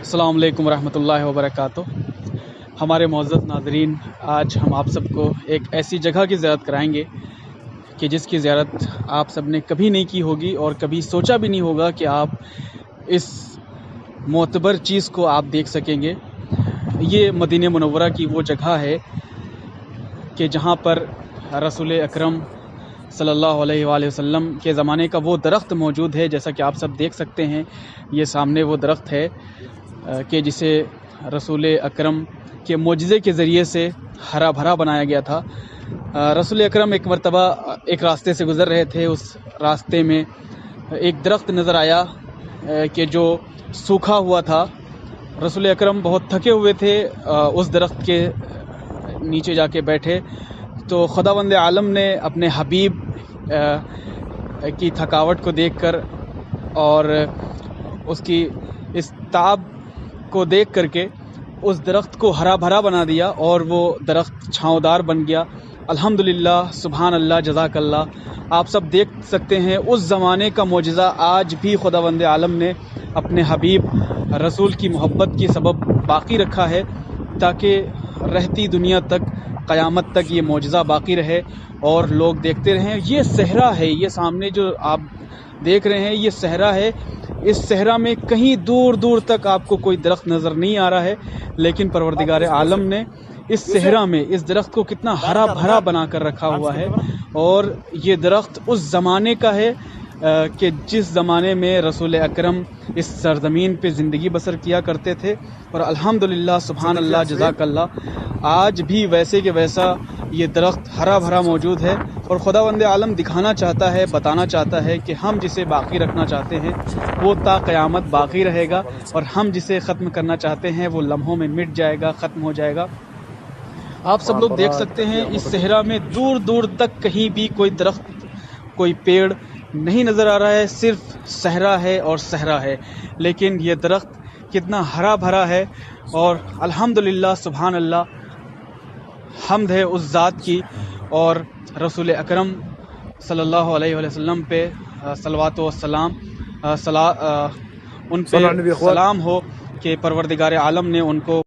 अस्सलाम वालेकुम रहमतुल्लाहि व बरकातुहू। हमारे मुअज़्ज़ज़ नाज़रीन, आज हम आप सबको एक ऐसी जगह की ज़ियारत कराएंगे कि जिसकी ज़ियारत आप सब ने कभी नहीं की होगी और कभी सोचा भी नहीं होगा कि आप इस मोतबर चीज़ को आप देख सकेंगे। ये मदीने मुनव्वरा की वो जगह है कि जहाँ पर रसूल अकरम सल्लल्लाहु अलैहि वसल्लम के ज़माने का वो दरख्त मौजूद है। जैसा कि आप सब देख सकते हैं, ये सामने वो दरख्त है कि जिसे रसूल अकरम के मोजज़े के ज़रिए से हरा भरा बनाया गया था। रसूल अकरम एक मरतबा एक रास्ते से गुज़र रहे थे। उस रास्ते में एक दरख्त नज़र आया कि जो सूखा हुआ था। रसूल अकरम बहुत थके हुए थे, उस दरख्त के नीचे जाके बैठे तो खुदावंद आलम ने अपने हबीब की थकावट को देखकर और उसकी इस ताब को देख करके उस दरख्त को हरा भरा बना दिया और वो दरख्त छांवदार बन गया। अल्हम्दुलिल्लाह, सुभान अल्लाह, जज़ाकल्लाह। आप सब देख सकते हैं उस ज़माने का मोजज़ा आज भी खुदावंद आलम ने अपने हबीब रसूल की मोहब्बत की सबब बाकी रखा है, ताकि रहती दुनिया तक, क़यामत तक ये मोजज़ा बाकी रहे और लोग देखते रहें। ये सहरा है, ये सामने जो आप देख रहे हैं ये सहरा है। इस सहरा में कहीं दूर दूर तक आपको कोई दरख्त नज़र नहीं आ रहा है, लेकिन परवरदिगार आलम ने इस सहरा में इस दरख्त को कितना हरा भरा बना कर रखा हुआ है। और ये दरख्त उस ज़माने का है कि जिस ज़माने में रसूल अकरम इस सरज़मीन पे ज़िंदगी बसर किया करते थे। और अल्हम्दुलिल्लाह, सुभान अल्लाह, जज़ाकल्लाह, आज भी वैसे के वैसा ये दरख्त हरा भरा मौजूद है। और खुदावंद आलम दिखाना चाहता है, बताना चाहता है कि हम जिसे बाकी रखना चाहते हैं वो ता क़यामत बाकी रहेगा, और हम जिसे ख़त्म करना चाहते हैं वो लम्हों में मिट जाएगा, ख़त्म हो जाएगा। आप सब लोग देख सकते हैं इस सहरा में दूर दूर तक कहीं भी कोई दरख्त, कोई पेड़ नहीं नज़र आ रहा है, सिर्फ सहरा है और सहरा है। लेकिन ये दरख्त कितना हरा भरा है। और अल्हम्दुलिल्लाह, सुभान अल्लाह, हम्द है उस ज़ात की और रसूल अकरम सल्लल्लाहु अलैहि वसल्लम पे सलवात व सलाम, उन पे सलाम हो कि परवरदिगार आलम ने उनको